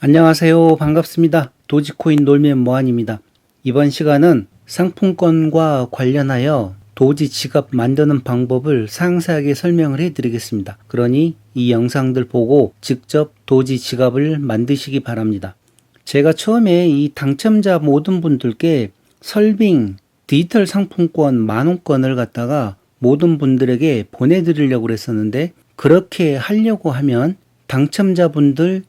안녕하세요. 반갑습니다. 도지코인 놀면 뭐하니입니다. 이번 시간은 상품권과 관련하여 도지 지갑 만드는 방법을 상세하게 설명을 해드리겠습니다. 그러니 이 영상들 보고 직접 도지 지갑을 만드시기 바랍니다. 제가 처음에 이 당첨자 모든 분들께 설빙 디지털 상품권 10,000원권을 갖다가 모든 분들에게 보내드리려고 했었는데, 그렇게 하려고 하면 당첨자분들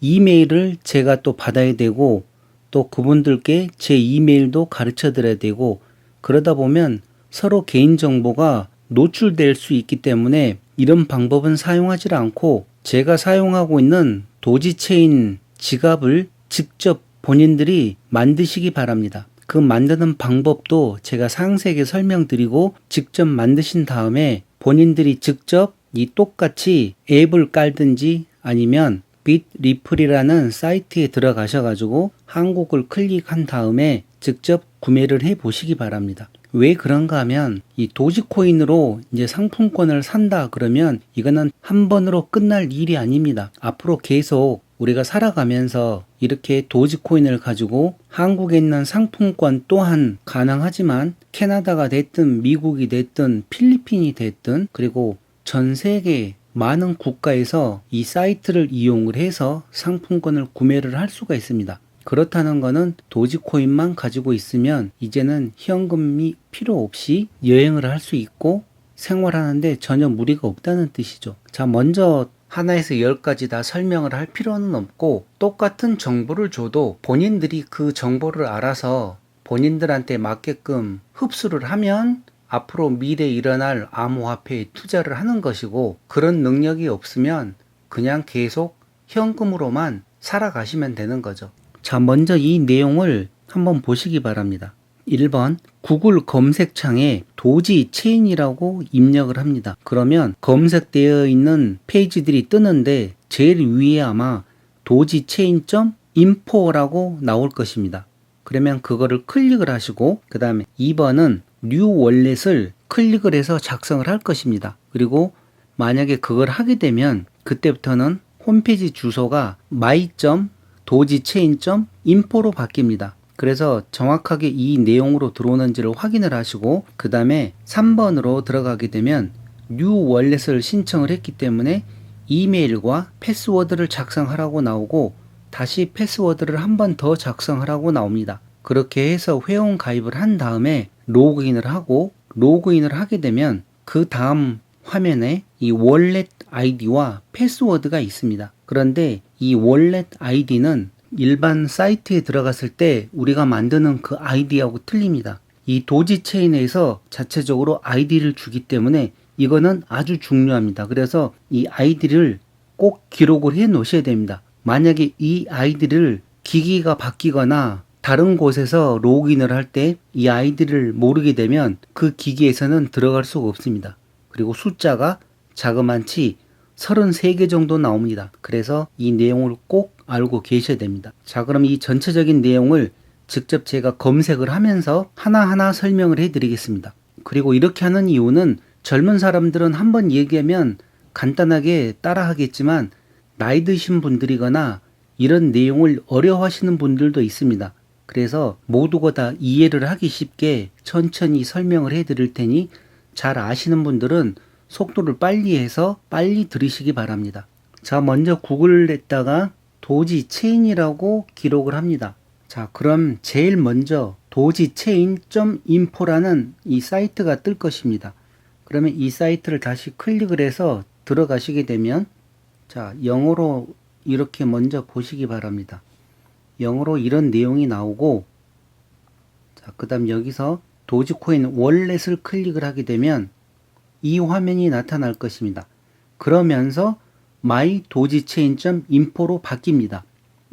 이메일을 제가 또 받아야 되고, 또 그분들께 제 이메일도 가르쳐 드려야 되고, 그러다 보면 서로 개인정보가 노출될 수 있기 때문에 이런 방법은 사용하지 않고, 제가 사용하고 있는 도지체인 지갑을 직접 본인들이 만드시기 바랍니다. 그 만드는 방법도 제가 상세하게 설명드리고, 직접 만드신 다음에 본인들이 직접 이 똑같이 앱을 깔든지 아니면 빗리플이라는 사이트에 들어가셔가지고 한국을 클릭한 다음에 직접 구매를 해 보시기 바랍니다. 왜 그런가 하면 이 도지코인으로 이제 상품권을 산다 그러면 이거는 한 번으로 끝날 일이 아닙니다. 앞으로 계속 우리가 살아가면서 이렇게 도지코인을 가지고 한국에 있는 상품권 또한 가능하지만, 캐나다가 됐든 미국이 됐든 필리핀이 됐든 그리고 전 세계 많은 국가에서 이 사이트를 이용을 해서 상품권을 구매를 할 수가 있습니다. 그렇다는 거는 도지코인만 가지고 있으면 이제는 현금이 필요 없이 여행을 할 수 있고 생활하는데 전혀 무리가 없다는 뜻이죠. 자, 먼저 하나에서 10가지 다 설명을 할 필요는 없고, 똑같은 정보를 줘도 본인들이 그 정보를 알아서 본인들한테 맞게끔 흡수를 하면 앞으로 미래에 일어날 암호화폐에 투자를 하는 것이고, 그런 능력이 없으면 그냥 계속 현금으로만 살아가시면 되는 거죠. 자, 먼저 이 내용을 한번 보시기 바랍니다. 1번, 구글 검색창에 도지 체인이라고 입력을 합니다. 그러면 검색되어 있는 페이지들이 뜨는데 제일 위에 아마 도지 체인.info라고 나올 것입니다. 그러면 그거를 클릭을 하시고, 그 다음에 2번은 뉴 월렛을 클릭을 해서 작성을 할 것입니다. 그리고 만약에 그걸 하게 되면 그때부터는 홈페이지 주소가 my.dogechain.info로 바뀝니다. 그래서 정확하게 이 내용으로 들어오는지를 확인을 하시고, 그 다음에 3번으로 들어가게 되면 뉴 월렛을 신청을 했기 때문에 이메일과 패스워드를 작성하라고 나오고, 다시 패스워드를 한 번 더 작성하라고 나옵니다. 그렇게 해서 회원 가입을 한 다음에 로그인을 하고, 로그인을 하게 되면 그 다음 화면에 이 월렛 아이디와 패스워드가 있습니다. 그런데 이 월렛 아이디는 일반 사이트에 들어갔을 때 우리가 만드는 그 아이디하고 틀립니다. 이 도지체인에서 자체적으로 아이디를 주기 때문에 이거는 아주 중요합니다. 그래서 이 아이디를 꼭 기록을 해 놓으셔야 됩니다. 만약에 이 아이디를 기기가 바뀌거나 다른 곳에서 로그인을 할 때 이 아이디를 모르게 되면 그 기기에서는 들어갈 수가 없습니다. 그리고 숫자가 자그만치 33개 정도 나옵니다. 그래서 이 내용을 꼭 알고 계셔야 됩니다. 자, 그럼 이 전체적인 내용을 직접 제가 검색을 하면서 하나하나 설명을 해 드리겠습니다. 그리고 이렇게 하는 이유는 젊은 사람들은 한번 얘기하면 간단하게 따라 하겠지만, 나이 드신 분들이거나 이런 내용을 어려워하시는 분들도 있습니다. 그래서 모두가 다 이해를 하기 쉽게 천천히 설명을 해 드릴 테니 잘 아시는 분들은 속도를 빨리 해서 빨리 들으시기 바랍니다. 자, 먼저 구글에다가 도지 체인이라고 기록을 합니다. 자, 그럼 제일 먼저 dogechain.info라는 이 사이트가 뜰 것입니다. 그러면 이 사이트를 다시 클릭을 해서 들어가시게 되면, 자, 영어로 이렇게 먼저 보시기 바랍니다. 영어로 이런 내용이 나오고, 자, 그 다음 여기서 도지코인 월렛을 클릭을 하게 되면 이 화면이 나타날 것입니다. 그러면서 my dogechain.info로 바뀝니다.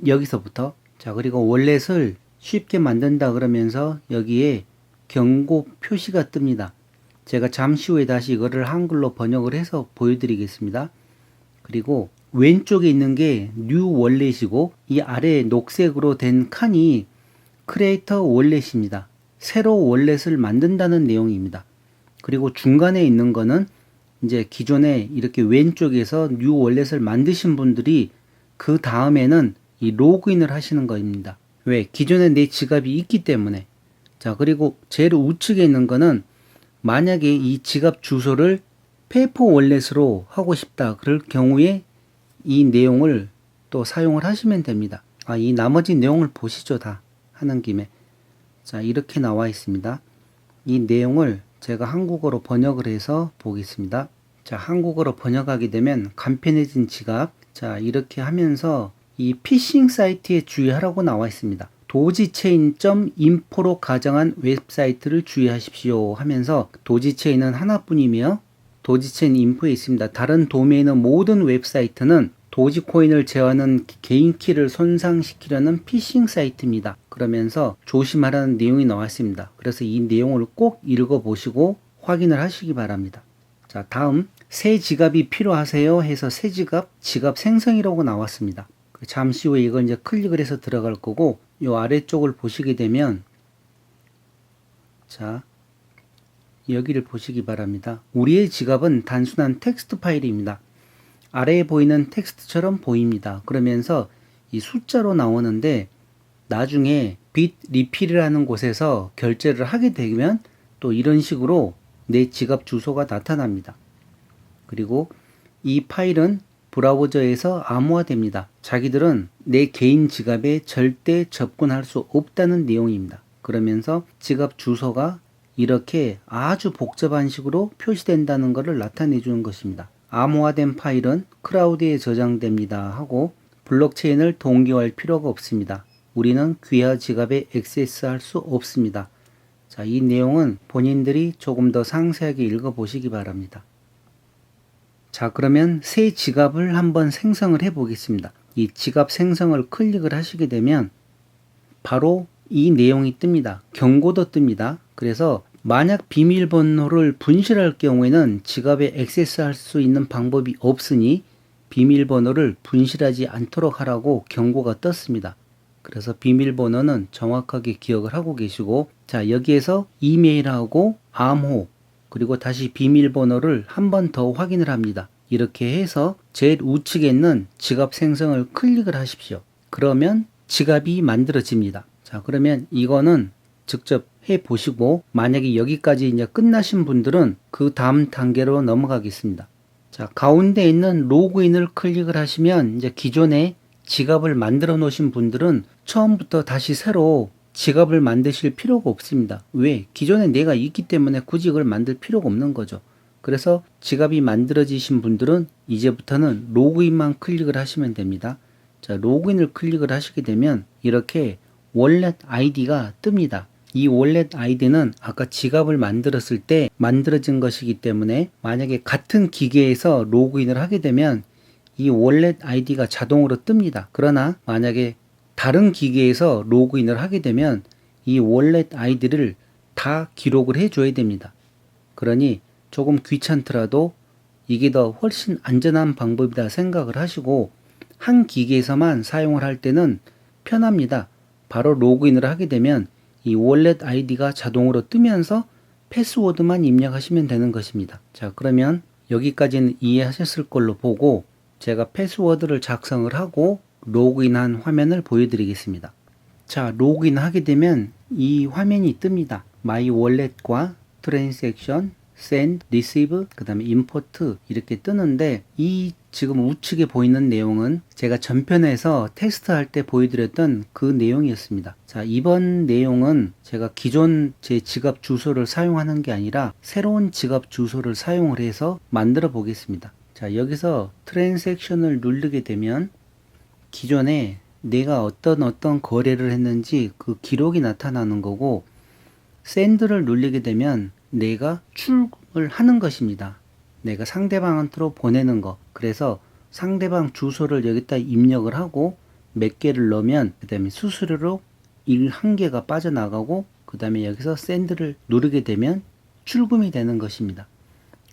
여기서부터. 자, 그리고 월렛을 쉽게 만든다 그러면서 여기에 경고 표시가 뜹니다. 제가 잠시 후에 다시 이거를 한글로 번역을 해서 보여드리겠습니다. 그리고 왼쪽에 있는 게 뉴 월렛이고, 이 아래 녹색으로 된 칸이 크리에이터 월렛입니다. 새로 월렛을 만든다는 내용입니다. 그리고 중간에 있는 거는 이제 기존에 이렇게 왼쪽에서 뉴 월렛을 만드신 분들이 그 다음에는 이 로그인을 하시는 겁니다. 왜? 기존에 내 지갑이 있기 때문에. 자, 그리고 제일 우측에 있는 거는 만약에 이 지갑 주소를 페이퍼 월렛으로 하고 싶다. 그럴 경우에 이 내용을 또 사용을 하시면 됩니다. 이 나머지 내용을 보시죠. 다 하는 김에. 자, 이렇게 나와 있습니다. 이 내용을 제가 한국어로 번역을 해서 보겠습니다. 자, 한국어로 번역하게 되면 간편해진 지갑. 자, 이렇게 하면서 이 피싱 사이트에 주의하라고 나와 있습니다. 도지체인.info로 가정한 웹사이트를 주의하십시오 하면서 도지체인은 하나뿐이며 도지체인 인포에 있습니다. 다른 도메인의 모든 웹사이트는 도지코인을 제어하는 개인 키를 손상시키려는 피싱 사이트입니다. 그러면서 조심하라는 내용이 나왔습니다. 그래서 이 내용을 꼭 읽어보시고 확인을 하시기 바랍니다. 자, 다음 새 지갑이 필요하세요 해서 새 지갑 생성이라고 나왔습니다. 잠시 후에 이걸 이제 클릭을 해서 들어갈 거고, 요 아래쪽을 보시게 되면, 자, 여기를 보시기 바랍니다. 우리의 지갑은 단순한 텍스트 파일입니다. 아래에 보이는 텍스트처럼 보입니다. 그러면서 이 숫자로 나오는데, 나중에 빗 리필이라는 곳에서 결제를 하게 되면 또 이런 식으로 내 지갑 주소가 나타납니다. 그리고 이 파일은 브라우저에서 암호화됩니다. 자기들은 내 개인 지갑에 절대 접근할 수 없다는 내용입니다. 그러면서 지갑 주소가 이렇게 아주 복잡한 식으로 표시된다는 것을 나타내 주는 것입니다. 암호화된 파일은 클라우드에 저장됩니다 하고 블록체인을 동기화할 필요가 없습니다. 우리는 귀하 지갑에 액세스할 수 없습니다. 자, 이 내용은 본인들이 조금 더 상세하게 읽어보시기 바랍니다. 자, 그러면 새 지갑을 한번 생성을 해 보겠습니다. 이 지갑 생성을 클릭을 하시게 되면 바로 이 내용이 뜹니다. 경고도 뜹니다. 그래서 만약 비밀번호를 분실할 경우에는 지갑에 액세스할 수 있는 방법이 없으니 비밀번호를 분실하지 않도록 하라고 경고가 떴습니다. 그래서 비밀번호는 정확하게 기억을 하고 계시고, 자, 여기에서 이메일하고 암호 그리고 다시 비밀번호를 한 번 더 확인을 합니다. 이렇게 해서 제일 우측에 있는 지갑 생성을 클릭을 하십시오. 그러면 지갑이 만들어집니다. 자, 그러면 이거는 직접 해 보시고, 만약에 여기까지 이제 끝나신 분들은 그 다음 단계로 넘어가겠습니다. 자, 가운데 있는 로그인을 클릭을 하시면 이제 기존에 지갑을 만들어 놓으신 분들은 처음부터 다시 새로 지갑을 만드실 필요가 없습니다. 왜? 기존에 내가 있기 때문에 굳이 이걸 만들 필요가 없는 거죠. 그래서 지갑이 만들어지신 분들은 이제부터는 로그인만 클릭을 하시면 됩니다. 자, 로그인을 클릭을 하시게 되면 이렇게 월렛 아이디가 뜹니다. 이 월렛 아이디는 아까 지갑을 만들었을 때 만들어진 것이기 때문에 만약에 같은 기계에서 로그인을 하게 되면 이 월렛 아이디가 자동으로 뜹니다. 그러나 만약에 다른 기계에서 로그인을 하게 되면 이 월렛 아이디를 다 기록을 해줘야 됩니다. 그러니 조금 귀찮더라도 이게 더 훨씬 안전한 방법이다 생각을 하시고 한 기계에서만 사용을 할 때는 편합니다. 바로 로그인을 하게 되면 이 월렛 아이디가 자동으로 뜨면서 패스워드만 입력하시면 되는 것입니다. 자, 그러면 여기까지는 이해하셨을 걸로 보고 제가 패스워드를 작성을 하고 로그인한 화면을 보여드리겠습니다. 자, 로그인 하게 되면 이 화면이 뜹니다. 마이 월렛과 트랜잭션, send, receive, 그 다음에 import 이렇게 뜨는데 이 지금 우측에 보이는 내용은 제가 전편에서 테스트할 때 보여드렸던 그 내용이었습니다. 자, 이번 내용은 제가 기존 제 지갑 주소를 사용하는 게 아니라 새로운 지갑 주소를 사용을 해서 만들어 보겠습니다. 자, 여기서 트랜잭션을 누르게 되면 기존에 내가 어떤 거래를 했는지 그 기록이 나타나는 거고, 샌드를 누르게 되면 내가 출금을 하는 것입니다. 내가 상대방한테로 보내는 거. 그래서 상대방 주소를 여기다 입력을 하고 몇 개를 넣으면 그 다음에 수수료로 1개가 빠져나가고 그 다음에 여기서 샌드를 누르게 되면 출금이 되는 것입니다.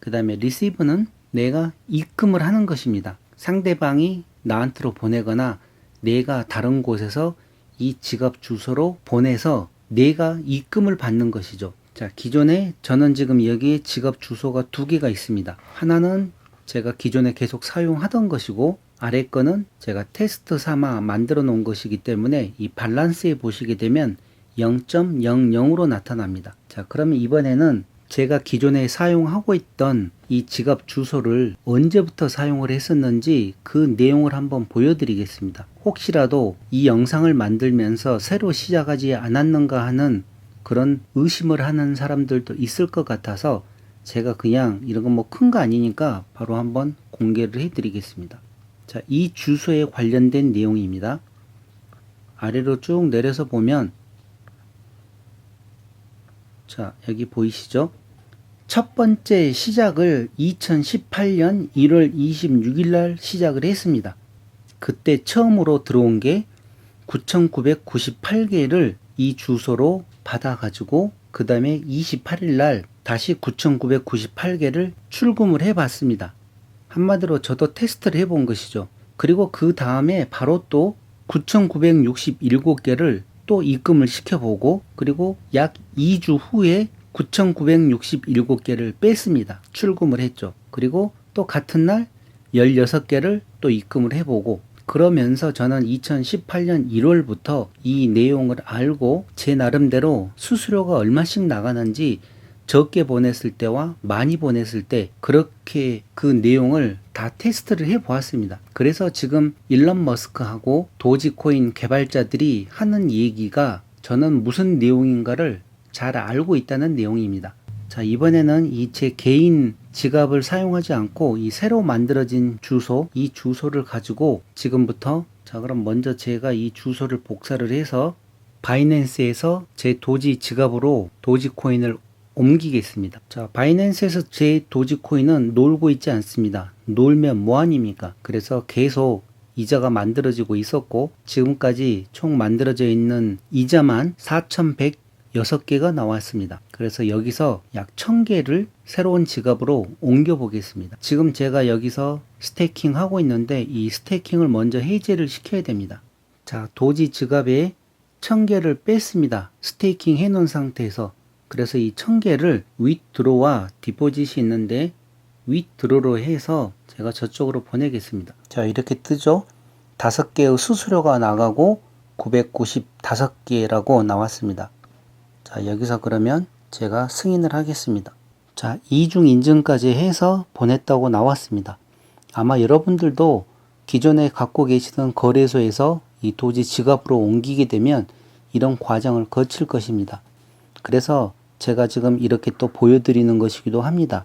그 다음에 리시브는 내가 입금을 하는 것입니다. 상대방이 나한테로 보내거나 내가 다른 곳에서 이 지갑 주소로 보내서 내가 입금을 받는 것이죠. 자, 기존에 저는 지금 여기에 지갑 주소가 2개가 있습니다. 하나는 제가 기존에 계속 사용하던 것이고 아래 거는 제가 테스트 삼아 만들어 놓은 것이기 때문에 이 밸런스에 보시게 되면 0.00으로 나타납니다. 자, 그러면 이번에는 제가 기존에 사용하고 있던 이 지갑 주소를 언제부터 사용을 했었는지 그 내용을 한번 보여드리겠습니다. 혹시라도 이 영상을 만들면서 새로 시작하지 않았는가 하는 그런 의심을 하는 사람들도 있을 것 같아서 제가 그냥 이런 건 뭐 큰 거 아니니까 바로 한번 공개를 해 드리겠습니다. 자, 이 주소에 관련된 내용입니다. 아래로 쭉 내려서 보면 자, 여기 보이시죠? 첫 번째 시작을 2018년 1월 26일 날 시작을 했습니다. 그때 처음으로 들어온 게 9,998개를 이 주소로 받아가지고 그 다음에 28일 날 다시 9,998개를 출금을 해봤습니다. 한마디로 저도 테스트를 해본 것이죠. 그리고 그 다음에 바로 또 9,967개를 또 입금을 시켜보고 그리고 약 2주 후에 9,967개를 뺐습니다. 출금을 했죠. 그리고 또 같은 날 16개를 또 입금을 해보고 그러면서 저는 2018년 1월부터 이 내용을 알고 제 나름대로 수수료가 얼마씩 나가는지 적게 보냈을 때와 많이 보냈을 때 그렇게 그 내용을 다 테스트를 해 보았습니다. 그래서 지금 일론 머스크하고 도지코인 개발자들이 하는 얘기가 저는 무슨 내용인가를 잘 알고 있다는 내용입니다. 자, 이번에는 이 제 개인 지갑을 사용하지 않고 이 새로 만들어진 주소, 이 주소를 가지고 지금부터 자, 그럼 먼저 제가 이 주소를 복사를 해서 바이낸스에서 제 도지 지갑으로 도지코인을 옮기겠습니다. 자, 바이낸스에서 제 도지코인은 놀고 있지 않습니다. 놀면 뭐하니입니까? 그래서 계속 이자가 만들어지고 있었고 지금까지 총 만들어져 있는 이자만 4,106개가 나왔습니다. 그래서 여기서 약 1,000개를 새로운 지갑으로 옮겨 보겠습니다. 지금 제가 여기서 스테이킹 하고 있는데 이 스테이킹을 먼저 해제를 시켜야 됩니다. 자, 도지 지갑에 1,000개를 뺐습니다. 스테이킹 해 놓은 상태에서. 그래서 이 1,000개를 윗드로와 디포짓이 있는데 윗드로로 해서 제가 저쪽으로 보내겠습니다. 자, 이렇게 뜨죠? 5개의 수수료가 나가고 995개라고 나왔습니다. 자, 여기서 그러면 제가 승인을 하겠습니다. 자, 이중 인증까지 해서 보냈다고 나왔습니다. 아마 여러분들도 기존에 갖고 계시던 거래소에서 이 도지 지갑으로 옮기게 되면 이런 과정을 거칠 것입니다. 그래서 제가 지금 이렇게 또 보여드리는 것이기도 합니다.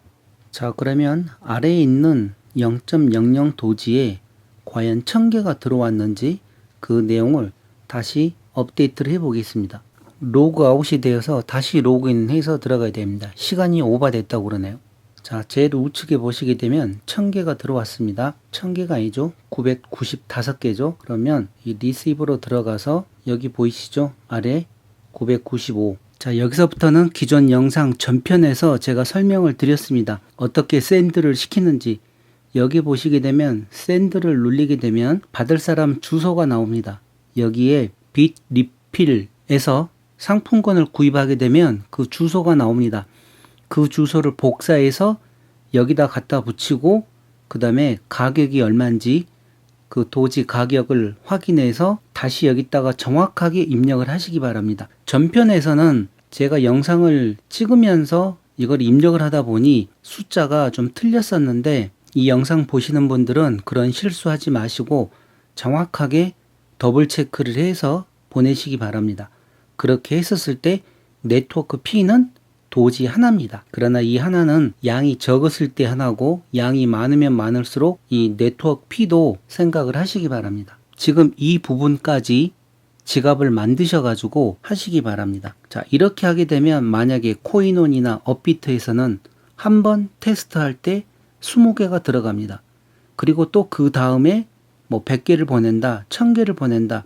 자, 그러면 아래에 있는 0.00 도지에 과연 1,000개가 들어왔는지 그 내용을 다시 업데이트를 해 보겠습니다. 로그아웃이 되어서 다시 로그인해서 들어가야 됩니다. 시간이 오버됐다고 그러네요. 자, 제일 우측에 보시게 되면 1,000개가 들어왔습니다. 1,000개가 아니죠. 995개죠. 그러면 이 리시브로 들어가서 여기 보이시죠? 아래 995. 자, 여기서부터는 기존 영상 전편에서 제가 설명을 드렸습니다. 어떻게 샌드를 시키는지. 여기 보시게 되면 샌드를 눌리게 되면 받을 사람 주소가 나옵니다. 여기에 빗 리필에서 상품권을 구입하게 되면 그 주소가 나옵니다. 그 주소를 복사해서 여기다 갖다 붙이고 그 다음에 가격이 얼마인지 그 도지 가격을 확인해서 다시 여기다가 정확하게 입력을 하시기 바랍니다. 전편에서는 제가 영상을 찍으면서 이걸 입력을 하다 보니 숫자가 좀 틀렸었는데 이 영상 보시는 분들은 그런 실수하지 마시고 정확하게 더블 체크를 해서 보내시기 바랍니다. 그렇게 했었을 때 네트워크 P는 도지 하나입니다. 그러나 이 하나는 양이 적었을 때 하나고 양이 많으면 많을수록 이 네트워크 P도 생각을 하시기 바랍니다. 지금 이 부분까지 지갑을 만드셔 가지고 하시기 바랍니다. 자, 이렇게 하게 되면 만약에 코인온이나 업비트에서는 한번 테스트할 때 20개가 들어갑니다. 그리고 또 그 다음에 뭐 100개를 보낸다, 1000개를 보낸다.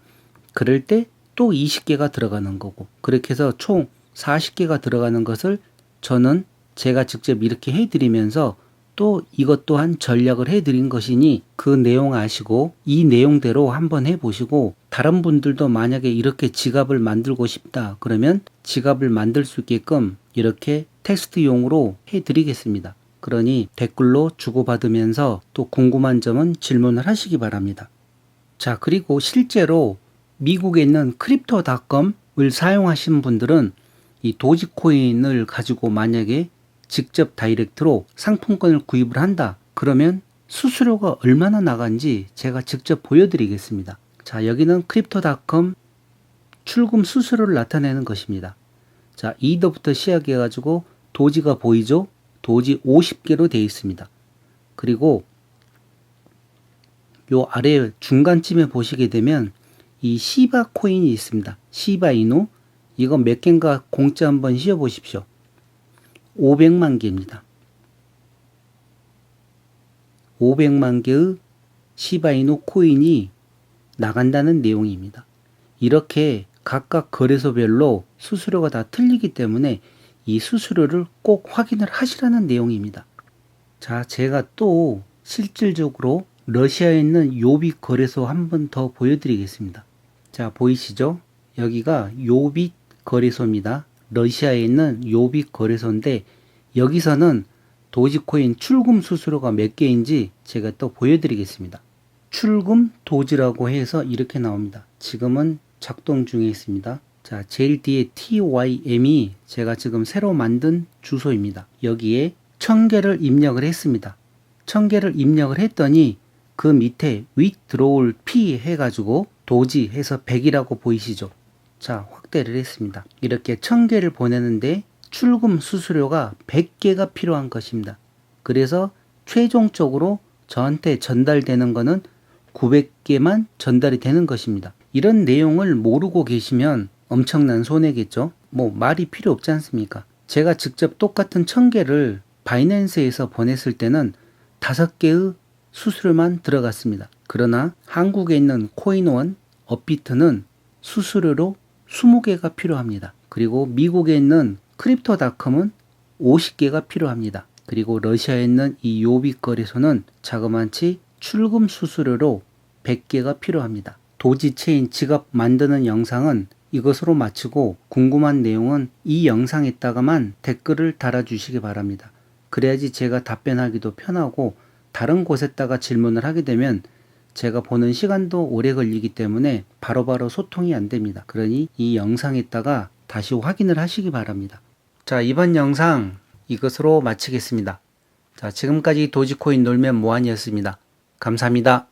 그럴 때 또 20개가 들어가는 거고 그렇게 해서 총 40개가 들어가는 것을 저는 제가 직접 이렇게 해드리면서 또 이것 또한 전략을 해드린 것이니 그 내용 아시고 이 내용대로 한번 해보시고 다른 분들도 만약에 이렇게 지갑을 만들고 싶다 그러면 지갑을 만들 수 있게끔 이렇게 테스트용으로 해드리겠습니다. 그러니 댓글로 주고받으면서 또 궁금한 점은 질문을 하시기 바랍니다. 자, 그리고 실제로 미국에 있는 크립토닷컴을 사용하시는 분들은 이 도지코인을 가지고 만약에 직접 다이렉트로 상품권을 구입을 한다. 그러면 수수료가 얼마나 나간지 제가 직접 보여드리겠습니다. 자, 여기는 크립토닷컴 출금 수수료를 나타내는 것입니다. 자, 이더부터 시작해가지고 도지가 보이죠? 도지 50개로 되어 있습니다. 그리고 요 아래 중간쯤에 보시게 되면 이 시바 코인이 있습니다. 시바 이누. 이거 몇 개인가 공짜 한번 씌워 보십시오. 500만 개입니다. 500만 개의 시바 이누 코인이 나간다는 내용입니다. 이렇게 각각 거래소별로 수수료가 다 틀리기 때문에 이 수수료를 꼭 확인을 하시라는 내용입니다. 자, 제가 또 실질적으로 러시아에 있는 요빗 거래소 한 번 더 보여드리겠습니다. 자, 보이시죠? 여기가 요빗 거래소입니다. 러시아에 있는 요빗 거래소인데 여기서는 도지코인 출금 수수료가 몇 개인지 제가 또 보여드리겠습니다. 출금 도지라고 해서 이렇게 나옵니다. 지금은 작동 중에 있습니다. 자, 제일 뒤에 TYM이 제가 지금 새로 만든 주소입니다. 여기에 1000개를 입력을 했습니다. 1000개를 입력을 했더니 그 밑에 withdrawal fee 해가지고 도지 해서 100이라고 보이시죠? 자, 확대를 했습니다. 이렇게 1000개를 보내는데 출금 수수료가 100개가 필요한 것입니다. 그래서 최종적으로 저한테 전달되는 거는 900개만 전달이 되는 것입니다. 이런 내용을 모르고 계시면 엄청난 손해겠죠? 뭐 말이 필요 없지 않습니까? 제가 직접 똑같은 1000개를 바이낸스에서 보냈을 때는 5개의 수수료만 들어갔습니다. 그러나 한국에 있는 코인원, 업비트는 수수료로 20개가 필요합니다. 그리고 미국에 있는 크립토닷컴은 50개가 필요합니다. 그리고 러시아에 있는 이 요빗 거래소는 자그마치 출금 수수료로 100개가 필요합니다. 도지체인 지갑 만드는 영상은 이것으로 마치고 궁금한 내용은 이 영상에다가만 댓글을 달아주시기 바랍니다. 그래야지 제가 답변하기도 편하고 다른 곳에다가 질문을 하게 되면 제가 보는 시간도 오래 걸리기 때문에 바로바로 소통이 안 됩니다. 그러니 이 영상에다가 다시 확인을 하시기 바랍니다. 자, 이번 영상 이것으로 마치겠습니다. 자, 지금까지 도지코인 놀면 뭐하니였습니다. 감사합니다.